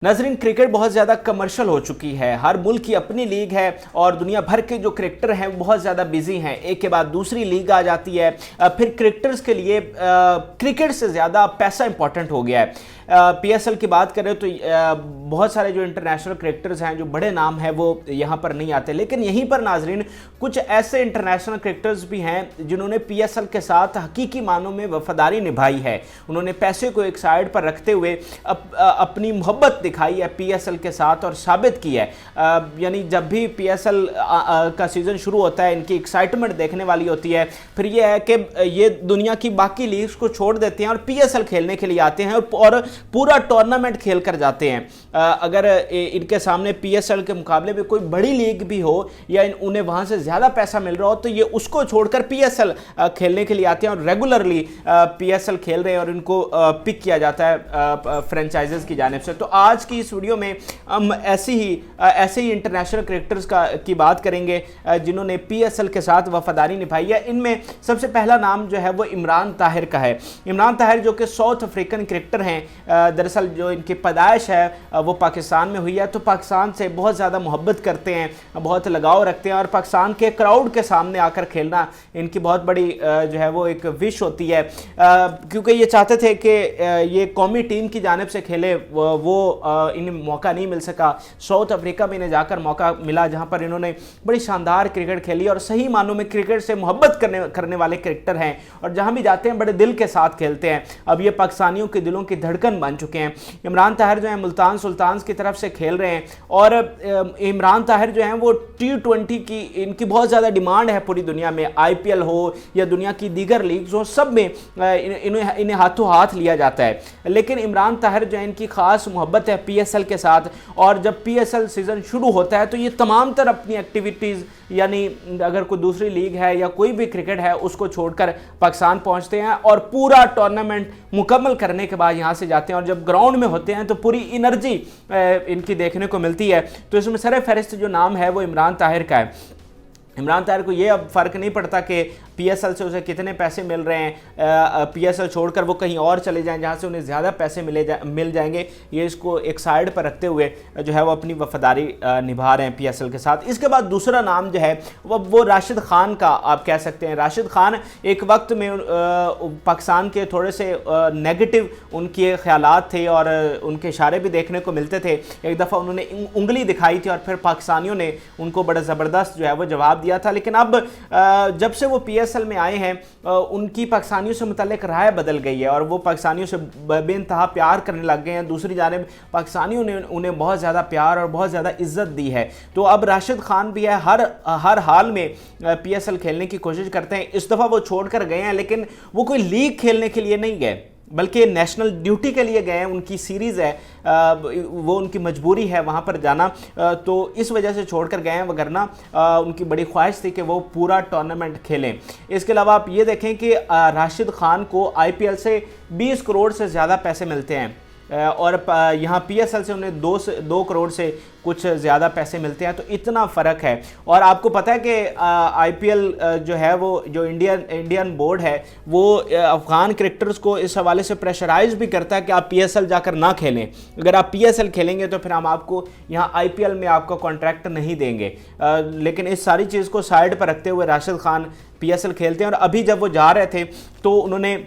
नाजरीन, क्रिकेट बहुत ज़्यादा कमर्शियल हो चुकी है। हर मुल्क की अपनी लीग है और दुनिया भर के जो क्रिकेटर हैं वो बहुत ज़्यादा बिजी हैं। एक के बाद दूसरी लीग आ जाती है। फिर क्रिकेटर्स के लिए क्रिकेट से ज़्यादा पैसा इंपॉर्टेंट हो गया है। पीएसएल की बात करें तो बहुत सारे जो इंटरनेशनल क्रिकेटर्स हैं, जो बड़े नाम हैं, वो यहाँ पर नहीं आते। लेकिन यहीं पर नाजरीन कुछ ऐसे इंटरनेशनल क्रिकेटर्स भी हैं जिन्होंने पीएसएल के साथ हकीकी मानों में वफादारी निभाई है। उन्होंने पैसे को एक साइड पर रखते हुए अपनी मोहब्बत दिखाई है पीएसएल के साथ और साबित की है। यानी जब भी पीएसएल का सीज़न शुरू होता है, इनकी एक्साइटमेंट देखने वाली होती है। फिर यह है कि ये दुनिया की बाकी लीग्स को छोड़ देते हैं और पीएसएल खेलने के लिए आते हैं और पूरा टूर्नामेंट खेल कर जाते हैं। अगर इनके सामने पीएसएल के मुकाबले में कोई बड़ी लीग भी हो या उन्हें वहां से ज़्यादा पैसा मिल रहा हो तो ये उसको छोड़कर पीएसएल खेलने के लिए आते हैं और रेगुलरली पीएसएल खेल रहे हैं और इनको पिक किया जाता है फ्रेंचाइजेस की जानिब से। तो आज की इस वीडियो में हम ऐसे ही इंटरनेशनल क्रिकेटर्स की बात करेंगे जिन्होंने पीएसएल के साथ वफादारी निभाई है। इनमें सबसे पहला नाम जो है वो इमरान ताहिर का है। इमरान ताहिर जो कि साउथ अफ्रीकन क्रिकेटर हैं। दरअसल जो इनकी पैदाइश है वो पाकिस्तान में हुई है, तो पाकिस्तान से बहुत ज़्यादा मोहब्बत करते हैं, बहुत लगाव रखते हैं और पाकिस्तान के क्राउड के सामने आकर खेलना इनकी बहुत बड़ी जो है वो एक विश होती है। क्योंकि ये चाहते थे कि ये कौमी टीम की जानिब से खेले, वो इन्हें मौका नहीं मिल सका। साउथ अफ्रीका में इन्हें जाकर मौका मिला जहाँ पर इन्होंने बड़ी शानदार क्रिकेट खेली और सही मानों में क्रिकेट से मोहब्बत करने वाले क्रिकेटर हैं और जहाँ भी जाते हैं बड़े दिल के साथ खेलते हैं। अब ये पाकिस्तानियों के दिलों की धड़कन बन चुके हैं। इमरान ताहिर जो है मुल्तान सुल्तान्स की तरफ से खेल रहे हैं और इमरान ताहिर जो है वो T20 की इनकी बहुत ज़्यादा डिमांड है पूरी दुनिया में। आईपीएल हो या दुनिया की दीगर लीग्स हो, सब में इन्हें हाथों हाथ लिया जाता है। लेकिन इमरान ताहिर जो है इनकी खास मोहब्बत है पीएसएल के साथ और जब पीएसएल सीज़न शुरू होता है तो ये तमाम तर अपनी एक्टिविटीज़, यानी अगर कोई दूसरी लीग है या कोई भी क्रिकेट है उसको छोड़कर पाकिस्तान पहुंचते हैं और पूरा टूर्नामेंट मुकम्मल करने के बाद यहाँ से जाते हैं और जब ग्राउंड में होते हैं तो पूरी एनर्जी इनकी देखने को मिलती है। तो इसमें सर फहरिस्त जो नाम है वो इमरान ताहिर का है। इमरान ताहिर को ये अब फ़र्क नहीं पड़ता कि पीएसएल से उसे कितने पैसे मिल रहे हैं। पीएसएल छोड़कर वो कहीं और चले जाएं जहाँ से उन्हें ज़्यादा पैसे मिल जाएंगे। ये इसको एक साइड पर रखते हुए जो है वो अपनी वफादारी निभा रहे हैं पीएसएल के साथ। इसके बाद दूसरा नाम जो है वो राशिद खान का आप कह सकते हैं। राशिद खान एक वक्त में पाकिस्तान के थोड़े से नेगेटिव उनके ख्यालात थे और उनके इशारे भी देखने को मिलते थे। एक दफ़ा उन्होंने उंगली दिखाई थी और फिर पाकिस्तानियों ने उनको बड़ा ज़बरदस्त जो है वो जवाब दिया था। लेकिन अब जब से वो पीएसएल में आए हैं उनकी पाकिस्तानियों से मुतल्लिक राय बदल गई है और वो पाकिस्तानियों से बेइंतहा प्यार करने लग गए हैं। दूसरी जानिब पाकिस्तानियों ने उन्हें बहुत ज़्यादा प्यार और बहुत ज़्यादा इज्जत दी है। तो अब राशिद खान भी है, हर हाल में पीएसएल खेलने की कोशिश करते हैं। इस दफ़ा वो छोड़कर गए हैं लेकिन वो कोई लीग खेलने के लिए नहीं गए बल्कि नेशनल ड्यूटी के लिए गए हैं। उनकी सीरीज़ है, वो उनकी मजबूरी है वहाँ पर जाना, तो इस वजह से छोड़कर गए हैं, वगरना उनकी बड़ी ख्वाहिश थी कि वो पूरा टूर्नामेंट खेलें। इसके अलावा आप ये देखें कि राशिद खान को आईपीएल से 20 करोड़ से ज़्यादा पैसे मिलते हैं और यहाँ पीएसएल से उन्हें 2 करोड़ से कुछ ज़्यादा पैसे मिलते हैं। तो इतना फ़र्क है। और आपको पता है कि आईपीएल जो है वो जो इंडियन बोर्ड है वो अफ़गान क्रिकेटर्स को इस हवाले से प्रेशराइज भी करता है कि आप पीएसएल जाकर ना खेलें। अगर आप पीएसएल खेलेंगे तो फिर हम आपको यहाँ आईपीएल में आपका कॉन्ट्रैक्ट नहीं देंगे। लेकिन इस सारी चीज़ को साइड पर रखते हुए राशिद खान पीएसएल खेलते हैं। और अभी जब वो जा रहे थे तो उन्होंने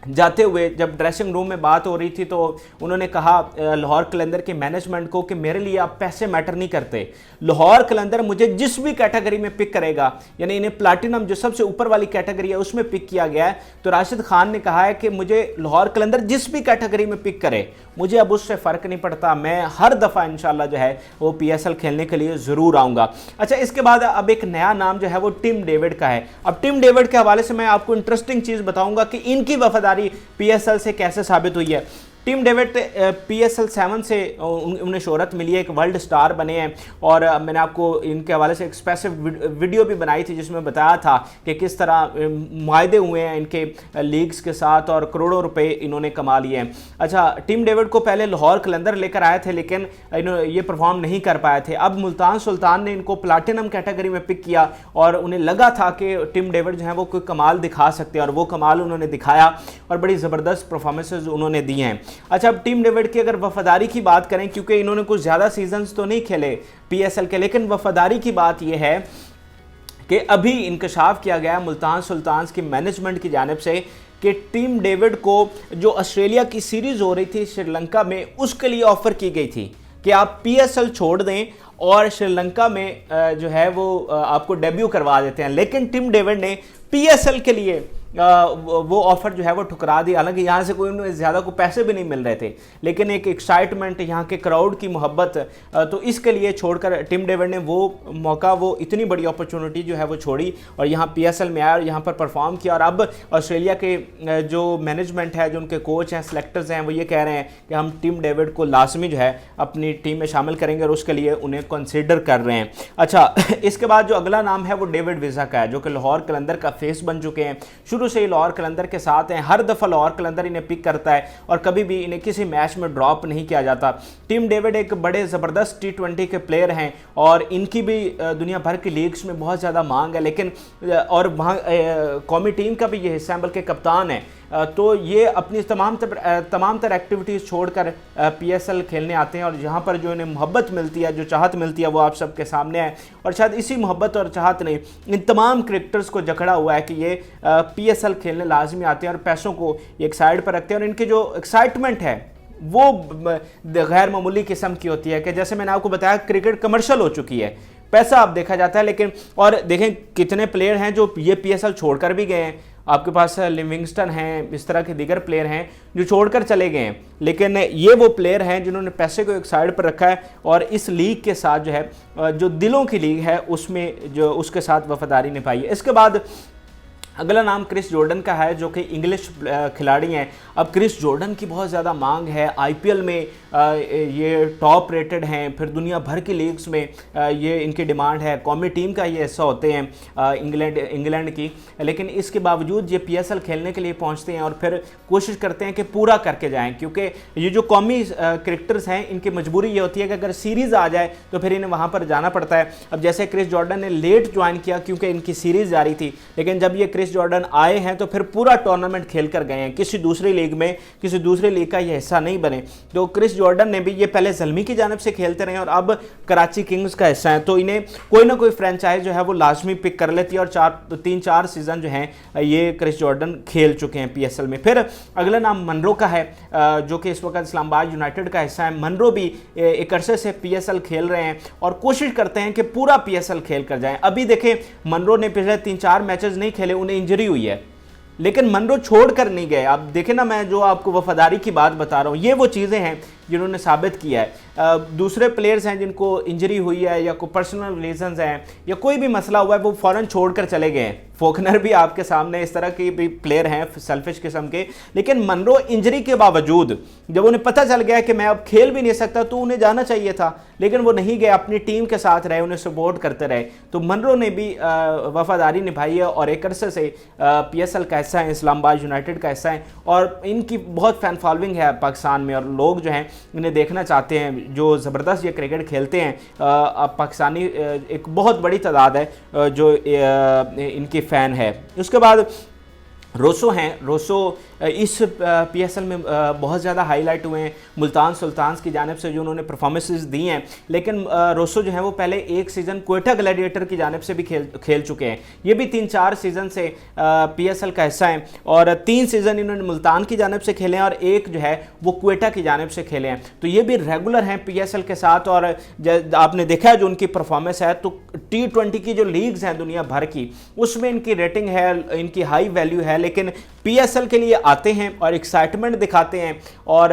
जाते हुए जब ड्रेसिंग रूम में बात हो रही थी तो उन्होंने कहा लाहौर कलंदर के मैनेजमेंट को कि मेरे लिए अब पैसे मैटर नहीं करते। लाहौर कलंदर मुझे जिस भी कैटेगरी में पिक करेगा, यानी इन्हें प्लैटिनम जो सबसे ऊपर वाली कैटेगरी है उसमें पिक किया गया है। तो राशिद खान ने कहा है कि मुझे लाहौर कलंदर जिस भी कैटेगरी में पिक करे मुझे अब उससे फ़र्क नहीं पड़ता, मैं हर दफ़ा इंशाल्लाह जो है वो पीएसएल खेलने के लिए ज़रूर आऊँगा। अच्छा, इसके बाद अब एक नया नाम जो है वो टिम डेविड का है। अब टिम डेविड के हवाले से मैं आपको इंटरेस्टिंग चीज़ बताऊँगा कि इनकी वफादारी पीएसएल से कैसे साबित हुई है। टिम डेविड पीएसएल 7 से उन्हें शोहरत मिली है, एक वर्ल्ड स्टार बने हैं और मैंने आपको इनके हवाले से एक स्पेसिफिक वीडियो भी बनाई थी जिसमें बताया था कि किस तरह मुआहदे हुए हैं इनके लीग्स के साथ और करोड़ों रुपए इन्होंने कमा लिए हैं। अच्छा, टिम डेविड को पहले लाहौर कलंदर लेकर आए थे लेकिन ये परफॉर्म नहीं कर पाए थे। अब मुल्तान सुल्तान ने इनको प्लैटिनम कैटेगरी में पिक किया और उन्हें लगा था कि टिम डेविड जो है वो कोई कमाल दिखा सकते हैं और वो कमाल उन्होंने दिखाया और बड़ी ज़बरदस्त परफॉर्मेंसेज उन्होंने दी हैं। अच्छा, अब टीम डेविड की अगर वफादारी की बात करें, क्योंकि इन्होंने कुछ ज़्यादा सीजन्स तो नहीं खेले पीएसएल के, लेकिन वफादारी की बात यह है कि अभी इंकशाफ किया गया मुल्तान सुल्तान्स की मैनेजमेंट की जानिब से कि टीम डेविड को जो ऑस्ट्रेलिया की सीरीज हो रही थी श्रीलंका में, उसके लिए ऑफर की गई थी कि आप पीएसएल छोड़ दें और श्रीलंका में जो है वो आपको डेब्यू करवा देते हैं। लेकिन टीम डेविड ने पीएसएल के लिए वो ऑफर जो है वो ठुकरा दी। हालांकि यहाँ से कोई ज़्यादा को पैसे भी नहीं मिल रहे थे, लेकिन एक एक्साइटमेंट, यहाँ के क्राउड की मोहब्बत, तो इसके लिए छोड़कर टीम डेविड ने वो मौका, वो इतनी बड़ी अपॉर्चुनिटी जो है वो छोड़ी और यहाँ पीएसएल में आया और यहाँ पर परफॉर्म किया। और अब ऑस्ट्रेलिया के जो मैनेजमेंट है, जो उनके कोच हैं, सेलेक्टर्स हैं, वो ये कह रहे हैं कि हम टीम डेविड को लाजमी जो है अपनी टीम में शामिल करेंगे और उसके लिए उन्हें कंसिडर कर रहे हैं। अच्छा, इसके बाद जो अगला नाम है वो डेविड विज़ा का है, जो कि लाहौर कलंदर का फेस बन चुके हैं। शुरू से ही लाहौर कलंदर के साथ हैं, हर दफ़ा लाहौर कलंदर इन्हें पिक करता है और कभी भी इन्हें किसी मैच में ड्रॉप नहीं किया जाता। टीम डेविड एक बड़े ज़बरदस्त T20 के प्लेयर हैं और इनकी भी दुनिया भर की लीग्स में बहुत ज़्यादा मांग है, लेकिन और वहाँ कौमी टीम का भी ये हिस्सा है, बल्कि कप्तान है। तो ये अपनी तमाम तरह एक्टिविटीज़ छोड़कर पीएसएल खेलने आते हैं और यहाँ पर जो इन्हें मोहब्बत मिलती है, जो चाहत मिलती है, वो आप सबके सामने है। और शायद इसी मोहब्बत और चाहत ने इन तमाम क्रिकेटर्स को जकड़ा हुआ है कि ये पीएसएल खेलने लाजमी आते हैं और पैसों को एक साइड पर रखते हैं। और इनकी जो एक्साइटमेंट है वो गैर मामूली किस्म की होती है कि जैसे मैंने आपको बताया, क्रिकेट कमर्शियल हो चुकी है, पैसा अब देखा जाता है। लेकिन और देखें कितने प्लेयर हैं जो ये पीएसएल छोड़कर भी गए हैं। आपके पास लिविंगस्टन हैं, इस तरह के दीगर प्लेयर हैं जो छोड़कर चले गए हैं, लेकिन ये वो प्लेयर हैं जिन्होंने पैसे को एक साइड पर रखा है और इस लीग के साथ जो है, जो दिलों की लीग है, उसमें जो उसके साथ वफादारी निभाई है। इसके बाद अगला नाम क्रिस जॉर्डन का है, जो कि इंग्लिश खिलाड़ी हैं। अब क्रिस जॉर्डन की बहुत ज़्यादा मांग है, आईपीएल में ये टॉप रेटेड हैं, फिर दुनिया भर की लीग्स में ये इनकी डिमांड है, कौमी टीम का ये हिस्सा होते हैं इंग्लैंड की। लेकिन इसके बावजूद ये पीएसएल खेलने के लिए पहुंचते हैं और फिर कोशिश करते हैं कि पूरा करके जाएं, क्योंकि ये जो कौमी क्रिकेटर्स हैं, इनकी मजबूरी ये होती है कि अगर सीरीज़ आ जाए तो फिर इन्हें वहाँ पर जाना पड़ता है। अब जैसे क्रिस जॉर्डन ने लेट ज्वाइन किया क्योंकि इनकी सीरीज़ जारी थी, लेकिन जब ये क्रिस जॉर्डन आए हैं तो फिर पूरा टूर्नामेंट खेल कर गए हैं, किसी दूसरी लीग में, किसी दूसरी लीग का ये हिस्सा नहीं बने। तो क्रिस जॉर्डन ने भी, ये पहले ज़ल्मी की जानिब से खेलते रहे और अब कराची किंग्स का हिस्सा है, तो इन्हें कोई ना कोई फ्रेंचाइज जो है वो लाजमी पिक कर लेती है और 3-4 सीजन जो हैं ये क्रिस जॉर्डन खेल चुके हैं पीएसएल में। फिर अगला नाम मनरो का है, जो कि इस वक्त इस्लामाबाद यूनाइटेड का हिस्सा है। मनरो भी एक अरसे से पीएसएल खेल रहे हैं और कोशिश करते हैं कि पूरा पीएसएल खेल कर जाएं। अभी देखें, मनरो ने पिछले 3-4 मैचेस नहीं खेले, उन्हें इंजरी हुई है, लेकिन मनरो छोड़कर नहीं गए। अब देखें ना, मैं जो आपको वफादारी की बात बता रहा हूँ, ये वो चीज़ें हैं जिन्होंने साबित किया है। दूसरे प्लेयर्स हैं जिनको इंजरी हुई है या कोई पर्सनल रीजंस हैं या कोई भी मसला हुआ है, वो फ़ौरन छोड़कर चले गए हैं। फोकनर भी आपके सामने इस तरह के भी प्लेयर हैं सेल्फिश किस्म के, लेकिन मनरो इंजरी के बावजूद जब उन्हें पता चल गया कि मैं अब खेल भी नहीं सकता, तो उन्हें जाना चाहिए था, लेकिन वो नहीं गए, अपनी टीम के साथ रहे, उन्हें सपोर्ट करते रहे। तो मनरो ने भी वफादारी निभाई है और एक अरसे से पीएसएल का हिस्सा है, इस्लामाबाद यूनाइटेड का हिस्सा है और इनकी बहुत फैन फॉलोइंग है पाकिस्तान में और लोग जो हैं इन्हें देखना चाहते हैं। जो ज़बरदस्त ये क्रिकेट खेलते हैं, पाकिस्तानी एक बहुत बड़ी तादाद है जो इनकी फ़ैन है। उसके बाद रोसो हैं। रोसो इस पीएसएल में बहुत ज़्यादा हाईलाइट हुए हैं मुल्तान सुल्तान्स की जानिब से, जो उन्होंने परफॉर्मेंसेस दी हैं। लेकिन रोसो जो है वो पहले एक सीज़न क्वेटा ग्लैडिएटर की जानिब से भी खेल चुके हैं। ये भी 3-4 सीज़न से पीएसएल का हिस्सा हैं और 3 सीज़न इन्होंने मुल्तान की जानिब से खेले हैं और एक जो है वो क्वेटा की जानिब से खेले हैं। तो ये भी रेगुलर हैं पीएसएल के साथ और आपने देखा है जो उनकी परफॉर्मेंस है। तो T20 की जो लीग्स हैं दुनिया भर की, उसमें इनकी रेटिंग है, इनकी हाई वैल्यू है, लेकिन पीएसएल के लिए आते हैं और एक्साइटमेंट दिखाते हैं और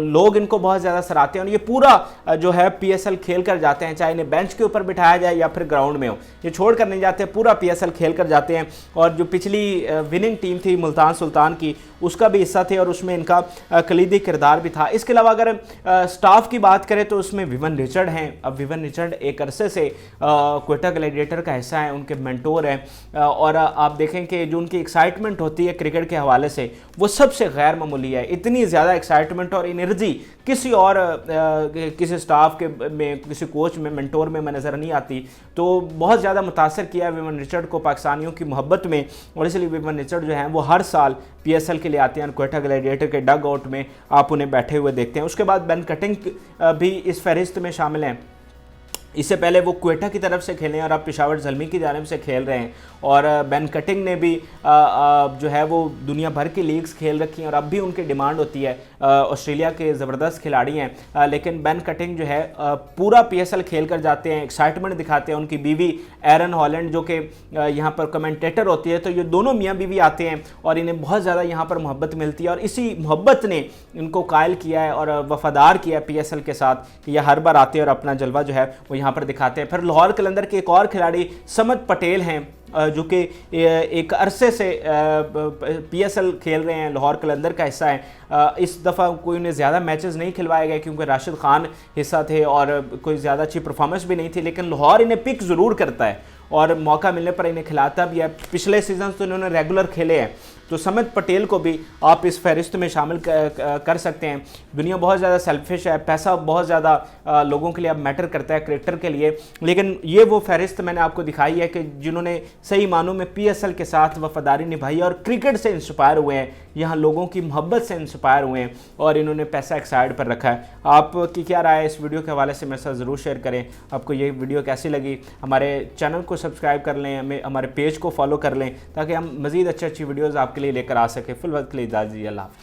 लोग इनको बहुत ज़्यादा सराहते हैं और ये पूरा जो है पीएसएल खेल कर जाते हैं, चाहे इन्हें बेंच के ऊपर बिठाया जाए या फिर ग्राउंड में हो, ये छोड़ कर नहीं जाते, पूरा पीएसएल खेल कर जाते हैं। और जो पिछली विनिंग टीम थी मुल्तान सुल्तान की, उसका भी हिस्सा थे और उसमें इनका कलीदी किरदार भी था। इसके अलावा अगर स्टाफ की बात करें तो उसमें विवन रिचर्ड हैं। अब विवन रिचर्ड एक अरसे से क्वेटा ग्लैडिएटर का हिस्सा है, उनके मेंटोर हैं और आप देखें कि जो उनकी एक्साइटमेंट होती है क्रिकेट के हवाले से, से वो सबसे गैर मामूली है। इतनी ज़्यादा एक्साइटमेंट और एनर्जी किसी और किसी स्टाफ के में, किसी कोच में, मेंटोर में नज़र नहीं आती। तो बहुत ज़्यादा मुतासर किया विवियन रिचर्ड को पाकिस्तानियों की मोहब्बत में, और इसलिए विवियन रिचर्ड जो हैं वो हर साल PSL के लिए आते हैं। क्वेटा ग्लैडिएटर के डग आउट में आप उन्हें बैठे हुए देखते हैं। उसके बाद बेन कटिंग भी इस फहरिस्त में शामिल हैं। इससे पहले वो क्वेटा की तरफ से खेले और अब पेशावर ज़ल्मी की जानिब से खेल रहे हैं। और बेन कटिंग ने भी जो है वो दुनिया भर की लीग्स खेल रखी हैं और अब भी उनकी डिमांड होती है। ऑस्ट्रेलिया के ज़बरदस्त खिलाड़ी हैं, लेकिन बेन कटिंग जो है पूरा PSL खेल कर जाते हैं, एक्साइटमेंट दिखाते हैं। उनकी बीवी एरन हॉलैंड जो कि यहाँ पर कमेंटेटर होती है, तो ये दोनों मियाँ बीवी आते हैं और इन्हें बहुत ज़्यादा यहाँ पर मोहब्बत मिलती है और इसी मोहब्बत ने इनको कायल किया है और वफादार किया है PSL के साथ कि यह हर बार आते हैं और अपना जलवा जो है वो यहाँ पर दिखाते हैं। फिर लाहौर कलंदर के एक और खिलाड़ी समद पटेल हैं जो कि एक अरसे से PSL खेल रहे हैं, लाहौर कलंदर का हिस्सा है। इस दफ़ा कोई उन्हें ज़्यादा मैचेस नहीं खिलवाए गए क्योंकि राशिद खान हिस्सा थे और कोई ज़्यादा अच्छी परफॉर्मेंस भी नहीं थी, लेकिन लाहौर इन्हें पिक ज़रूर करता है और मौका मिलने पर इन्हें खिलाता भी है। पिछले सीजन तो इन्होंने रेगुलर खेले हैं, तो समद पटेल को भी आप इस फहरिस्त में शामिल कर सकते हैं। दुनिया बहुत ज़्यादा सेल्फिश है, पैसा बहुत ज़्यादा लोगों के लिए अब मैटर करता है क्रिकेटर के लिए, लेकिन ये वो फहरिस्त मैंने आपको दिखाई है कि जिन्होंने सही मानों में PSL के साथ वफादारी निभाई और क्रिकेट से इंस्पायर हुए हैं, यहाँ लोगों की मोहब्बत से इंस्पायर हुए हैं और इन्होंने पैसा एक साइड पर रखा है। आपकी क्या राय है इस वीडियो के हवाले से मेरे साथ ज़रूर शेयर करें। आपको ये वीडियो कैसी लगी? हमारे चैनल को सब्सक्राइब कर लें, हमारे पेज को फॉलो कर लें ताकि हम मज़ीद अच्छी वीडियोज़ आपके लिए लेकर आ सकें। फिल वक्त के लिए इजाज़त दीजिए। अल्लाह हाफ़िज़।